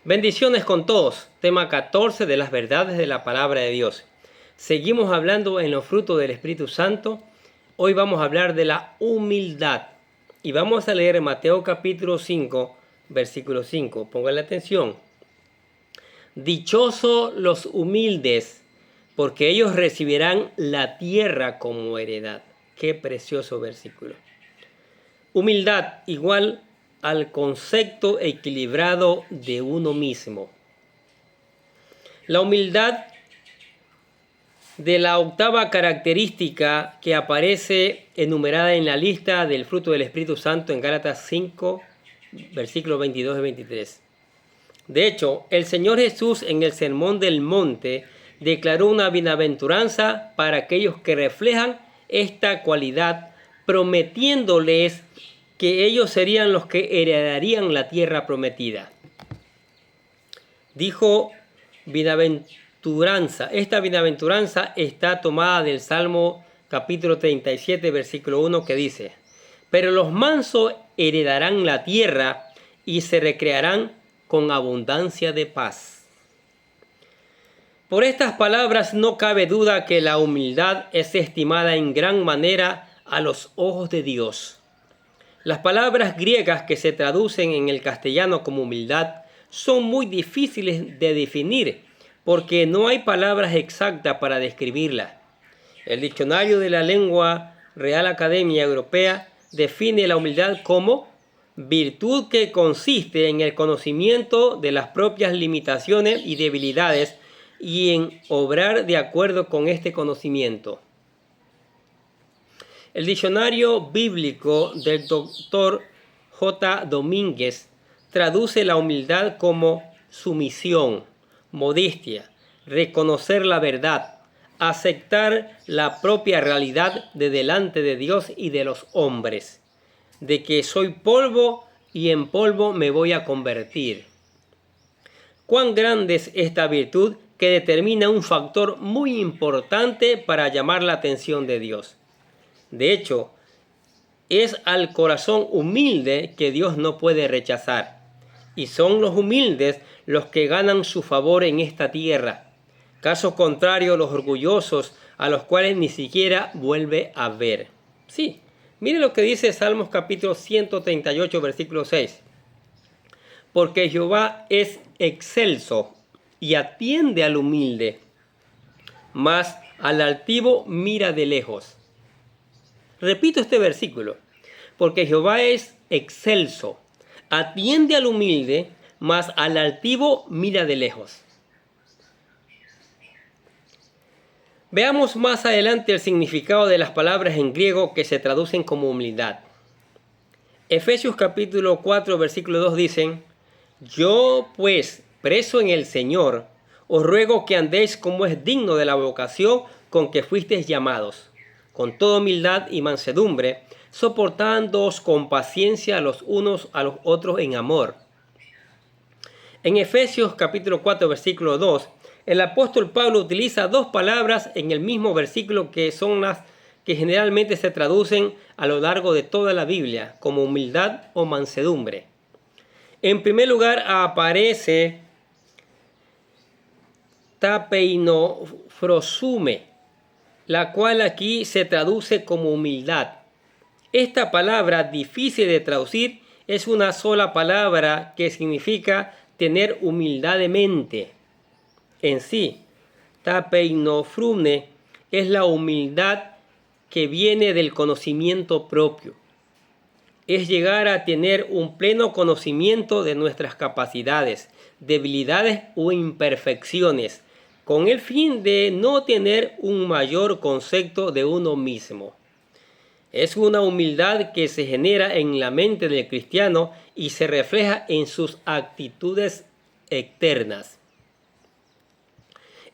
Bendiciones con todos. Tema 14 de las verdades de la palabra de Dios. Seguimos hablando en los frutos del Espíritu Santo. Hoy vamos a hablar de la humildad. Y vamos a leer Mateo capítulo 5, versículo 5. Pónganle atención. Dichosos los humildes, porque ellos recibirán la tierra como heredad. Qué precioso versículo. Humildad igual al concepto equilibrado de uno mismo. La humildad de la octava característica que aparece enumerada en la lista del fruto del Espíritu Santo en Gálatas 5, versículos 22 y 23. De hecho, el Señor Jesús en el Sermón del Monte declaró una bienaventuranza para aquellos que reflejan esta cualidad, prometiéndoles que ellos serían los que heredarían la tierra prometida. Dijo bienaventuranza. Esta bienaventuranza está tomada del Salmo capítulo 37, versículo 1, que dice: pero los mansos heredarán la tierra y se recrearán con abundancia de paz. Por estas palabras no cabe duda que la humildad es estimada en gran manera a los ojos de Dios. Las palabras griegas que se traducen en el castellano como humildad son muy difíciles de definir porque no hay palabras exactas para describirla. El diccionario de la lengua Real Academia Europea define la humildad como virtud que consiste en el conocimiento de las propias limitaciones y debilidades y en obrar de acuerdo con este conocimiento. El diccionario bíblico del Dr. J. Domínguez traduce la humildad como sumisión, modestia, reconocer la verdad, aceptar la propia realidad de delante de Dios y de los hombres, de que soy polvo y en polvo me voy a convertir. Cuán grande es esta virtud que determina un factor muy importante para llamar la atención de Dios. De hecho, es al corazón humilde que Dios no puede rechazar. Y son los humildes los que ganan su favor en esta tierra. Caso contrario, los orgullosos, a los cuales ni siquiera vuelve a ver. Sí, mire lo que dice Salmos capítulo 138, versículo 6. Porque Jehová es excelso y atiende al humilde, mas al altivo mira de lejos. Repito este versículo, porque Jehová es excelso, atiende al humilde, mas al altivo mira de lejos. Veamos más adelante el significado de las palabras en griego que se traducen como humildad. Efesios capítulo 4, versículo 2 dicen: yo pues, preso en el Señor, os ruego que andéis como es digno de la vocación con que fuisteis llamados, con toda humildad y mansedumbre, soportándoos con paciencia los unos a los otros en amor. En Efesios capítulo 4, versículo 2, el apóstol Pablo utiliza dos palabras en el mismo versículo que son las que generalmente se traducen a lo largo de toda la Biblia como humildad o mansedumbre. En primer lugar aparece tapeinofrosume, la cual aquí se traduce como humildad. Esta palabra difícil de traducir es una sola palabra que significa tener humildad de mente. En sí, tapeinofrune es la humildad que viene del conocimiento propio. Es llegar a tener un pleno conocimiento de nuestras capacidades, debilidades o imperfecciones, con el fin de no tener un mayor concepto de uno mismo. Es una humildad que se genera en la mente del cristiano y se refleja en sus actitudes externas.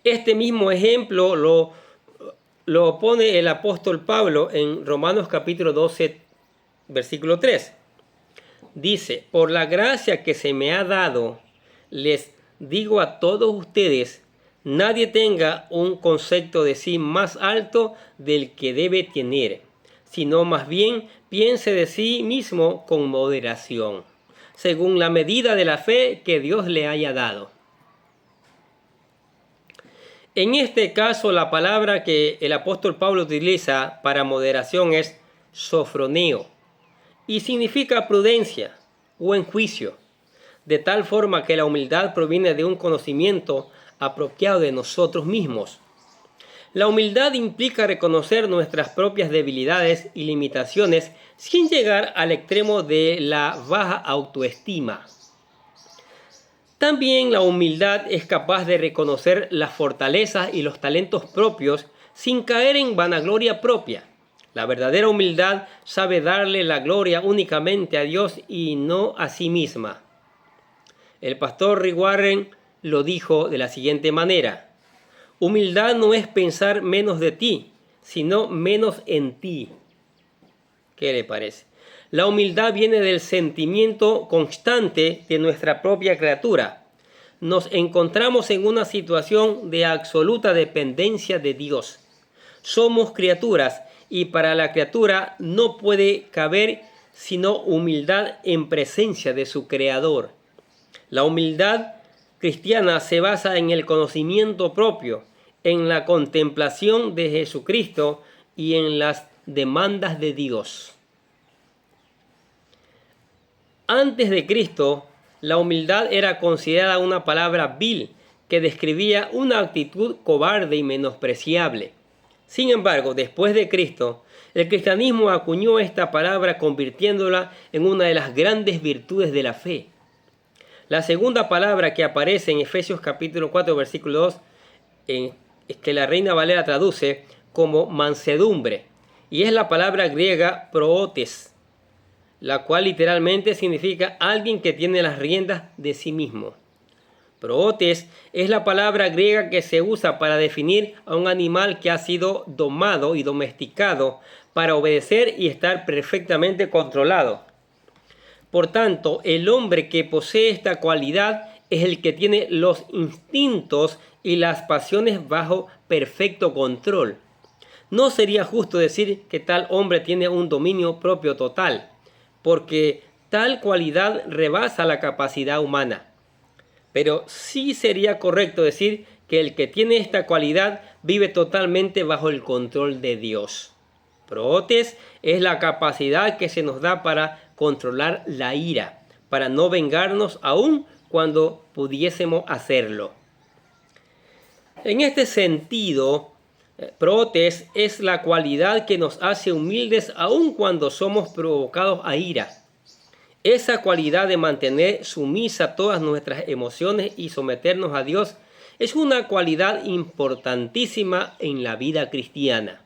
Este mismo ejemplo lo pone el apóstol Pablo en Romanos capítulo 12, versículo 3. Dice: por la gracia que se me ha dado, les digo a todos ustedes, nadie tenga un concepto de sí más alto del que debe tener, sino más bien piense de sí mismo con moderación. según la medida de la fe que Dios le haya dado. En este caso, la palabra que el apóstol Pablo utiliza para moderación es sofroneo y significa prudencia, buen juicio, de tal forma que la humildad proviene de un conocimiento apropiado de nosotros mismos. La humildad implica reconocer nuestras propias debilidades y limitaciones sin llegar al extremo de la baja autoestima. También la humildad es capaz de reconocer las fortalezas y los talentos propios sin caer en vanagloria propia. La verdadera humildad sabe darle la gloria únicamente a Dios y no a sí misma. El pastor Rick Warren lo dijo de la siguiente manera: humildad no es pensar menos de ti, sino menos en ti. ¿Qué le parece? La humildad viene del sentimiento constante de nuestra propia criatura. Nos encontramos en una situación de absoluta dependencia de Dios. Somos criaturas y para la criatura no puede caber sino humildad en presencia de su Creador. La humildad cristiana se basa en el conocimiento propio, en la contemplación de Jesucristo y en las demandas de Dios. Antes de Cristo, la humildad era considerada una palabra vil que describía una actitud cobarde y menospreciable. Sin embargo, después de Cristo, el cristianismo acuñó esta palabra convirtiéndola en una de las grandes virtudes de la fe. La segunda palabra que aparece en Efesios capítulo 4, versículo 2, es que la Reina Valera traduce como mansedumbre, y es la palabra griega prootes, la cual literalmente significa alguien que tiene las riendas de sí mismo. Prootes es la palabra griega que se usa para definir a un animal que ha sido domado y domesticado para obedecer y estar perfectamente controlado. Por tanto, el hombre que posee esta cualidad es el que tiene los instintos y las pasiones bajo perfecto control. No sería justo decir que tal hombre tiene un dominio propio total, porque tal cualidad rebasa la capacidad humana. Pero sí sería correcto decir que el que tiene esta cualidad vive totalmente bajo el control de Dios. Prootes es la capacidad que se nos da para controlar la ira, para no vengarnos aún cuando pudiésemos hacerlo. En este sentido, prootes es la cualidad que nos hace humildes aun cuando somos provocados a ira. Esa cualidad de mantener sumisa todas nuestras emociones y someternos a Dios es una cualidad importantísima en la vida cristiana.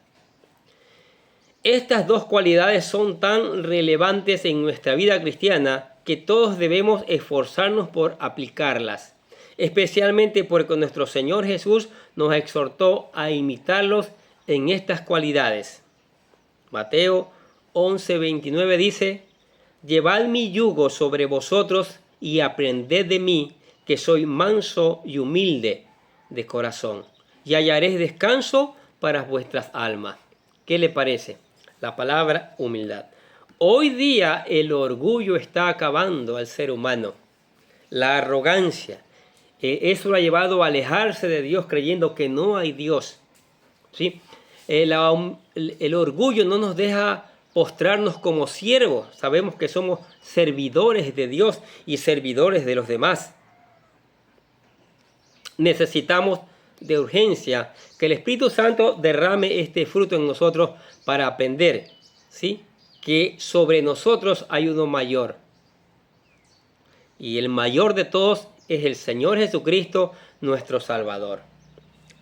Estas dos cualidades son tan relevantes en nuestra vida cristiana que todos debemos esforzarnos por aplicarlas, especialmente porque nuestro Señor Jesús nos exhortó a imitarlos en estas cualidades. Mateo 11:29 dice: llevad mi yugo sobre vosotros y aprended de mí, que soy manso y humilde de corazón, y hallaréis descanso para vuestras almas. ¿Qué le parece? La palabra humildad. Hoy día el orgullo está acabando al ser humano. La arrogancia. Eso lo ha llevado a alejarse de Dios creyendo que no hay Dios. ¿Sí? El orgullo no nos deja postrarnos como siervos. Sabemos que somos servidores de Dios y servidores de los demás. Necesitamos de urgencia que el Espíritu Santo derrame este fruto en nosotros para aprender, ¿sí?, que sobre nosotros hay uno mayor. Y el mayor de todos es el Señor Jesucristo, nuestro Salvador.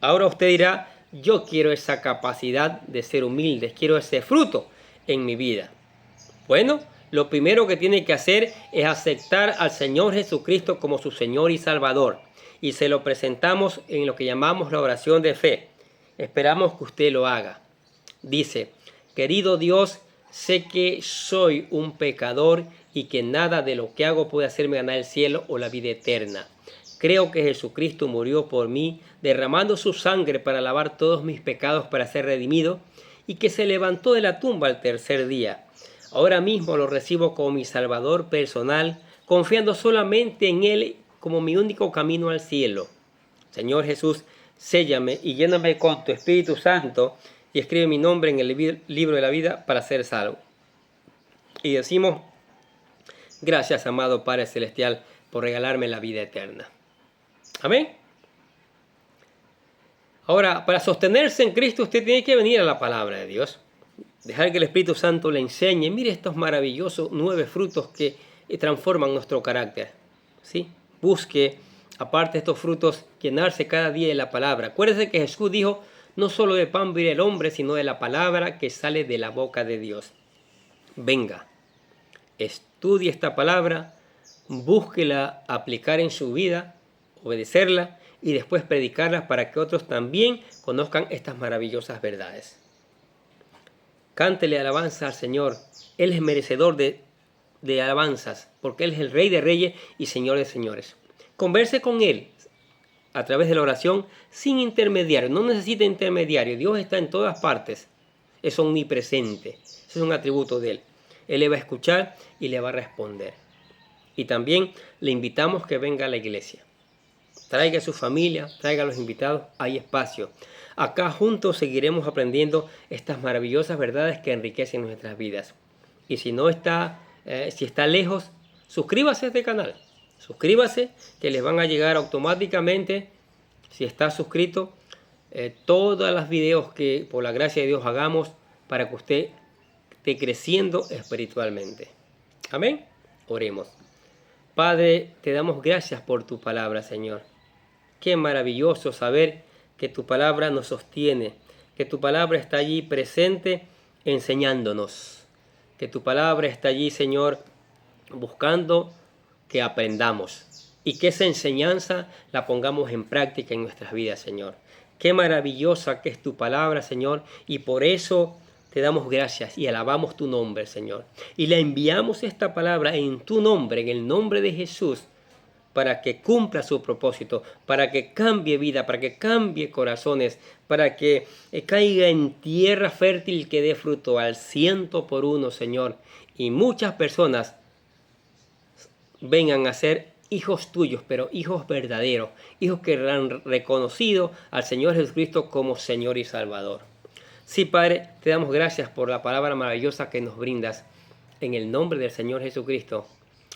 Ahora usted dirá: yo quiero esa capacidad de ser humilde, quiero ese fruto en mi vida. Bueno, lo primero que tiene que hacer es aceptar al Señor Jesucristo como su Señor y Salvador. Y se lo presentamos en lo que llamamos la oración de fe. Esperamos que usted lo haga. Dice: querido Dios, sé que soy un pecador y que nada de lo que hago puede hacerme ganar el cielo o la vida eterna. Creo que Jesucristo murió por mí, derramando su sangre para lavar todos mis pecados para ser redimido, y que se levantó de la tumba al tercer día. Ahora mismo lo recibo como mi Salvador personal, confiando solamente en Él como mi único camino al cielo. Señor Jesús, séllame y lléname con tu Espíritu Santo y escribe mi nombre en el libro de la vida para ser salvo. Y decimos, gracias, amado Padre Celestial, por regalarme la vida eterna. Amén. Ahora, para sostenerse en Cristo, usted tiene que venir a la palabra de Dios. Dejar que el Espíritu Santo le enseñe. Mire estos maravillosos 9 frutos que transforman nuestro carácter. ¿Sí? Busque, aparte de estos frutos, llenarse cada día de la palabra. Acuérdese que Jesús dijo, no solo de pan vive el hombre, sino de la palabra que sale de la boca de Dios. Venga, estudie esta palabra, búsquela aplicar en su vida, obedecerla y después predicarla para que otros también conozcan estas maravillosas verdades. Cántele alabanza al Señor. Él es merecedor de alabanzas, porque Él es el Rey de Reyes y Señor de Señores. Converse con Él a través de la oración sin intermediario. No necesita intermediario. Dios está en todas partes. Es omnipresente. Ese es un atributo de Él. Él le va a escuchar y le va a responder. Y también le invitamos que venga a la iglesia. Traiga a su familia, traiga a los invitados. Hay espacio. Acá juntos seguiremos aprendiendo estas maravillosas verdades que enriquecen nuestras vidas. Y si no está, si está lejos, suscríbase a este canal. Suscríbase, que les van a llegar automáticamente, si está suscrito, todos los videos que por la gracia de Dios hagamos para que usted esté creciendo espiritualmente. Amén. Oremos. Padre, te damos gracias por tu palabra, Señor. Qué maravilloso saber que tu palabra nos sostiene, que tu palabra está allí presente enseñándonos, que tu palabra está allí, Señor, buscando que aprendamos y que esa enseñanza la pongamos en práctica en nuestras vidas, Señor. Qué maravillosa que es tu palabra, Señor, y por eso te damos gracias y alabamos tu nombre, Señor. Y le enviamos esta palabra en tu nombre, en el nombre de Jesús, para que cumpla su propósito, para que cambie vida, para que cambie corazones, para que caiga en tierra fértil que dé fruto al 100%, Señor. Y muchas personas vengan a ser hijos tuyos, pero hijos verdaderos, hijos que han reconocido al Señor Jesucristo como Señor y Salvador. Sí, Padre, te damos gracias por la palabra maravillosa que nos brindas. En el nombre del Señor Jesucristo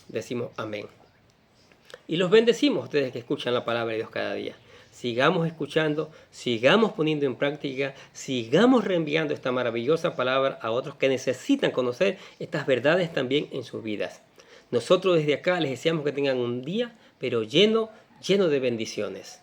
decimos amén. Y los bendecimos ustedes que escuchan la palabra de Dios cada día. Sigamos escuchando, sigamos poniendo en práctica, sigamos reenviando esta maravillosa palabra a otros que necesitan conocer estas verdades también en sus vidas. Nosotros desde acá les deseamos que tengan un día, pero lleno de bendiciones.